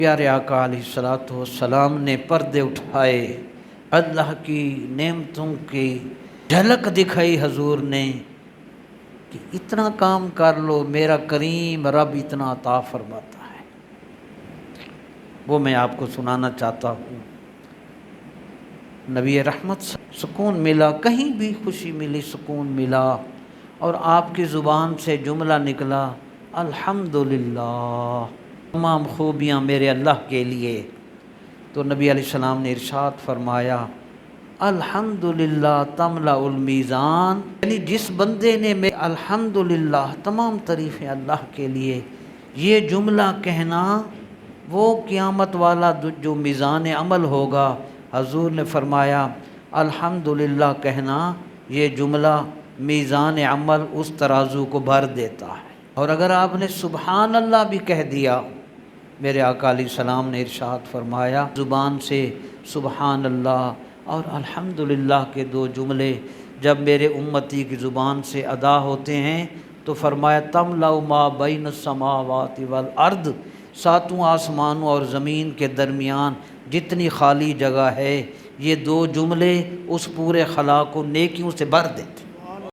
پیارے آقا علیہ الصلوۃ والسلام نے پردے اٹھائے، اللہ کی نعمتوں کی جھلک دکھائی حضور نے کہ اتنا کام کر لو، میرا کریم رب اتنا عطا فرماتا ہے۔ وہ میں آپ کو سنانا چاہتا ہوں۔ نبی رحمت سکون ملا، کہیں بھی خوشی ملی، سکون ملا، اور آپ کی زبان سے جملہ نکلا، الحمدللہ، تمام خوبیاں میرے اللہ کے لیے۔ تو نبی علیہ السلام نے ارشاد فرمایا، الحمدللہ تملأ المیزان، یعنی جس بندے نے الحمدللہ، تمام تعریفیں اللہ کے لیے، یہ جملہ کہنا، وہ قیامت والا جو میزان عمل ہوگا، حضور نے فرمایا الحمدللہ کہنا، یہ جملہ میزان عمل اس ترازو کو بھر دیتا ہے۔ اور اگر آپ نے سبحان اللہ بھی کہہ دیا، میرے آقا علیہ السلام نے ارشاد فرمایا، زبان سے سبحان اللہ اور الحمدللہ کے دو جملے جب میرے امتی کی زبان سے ادا ہوتے ہیں تو فرمایا تملأ ما بین السماوات والارض، ساتوں آسمانوں اور زمین کے درمیان جتنی خالی جگہ ہے، یہ دو جملے اس پورے خلا کو نیکیوں سے بھر دیتے۔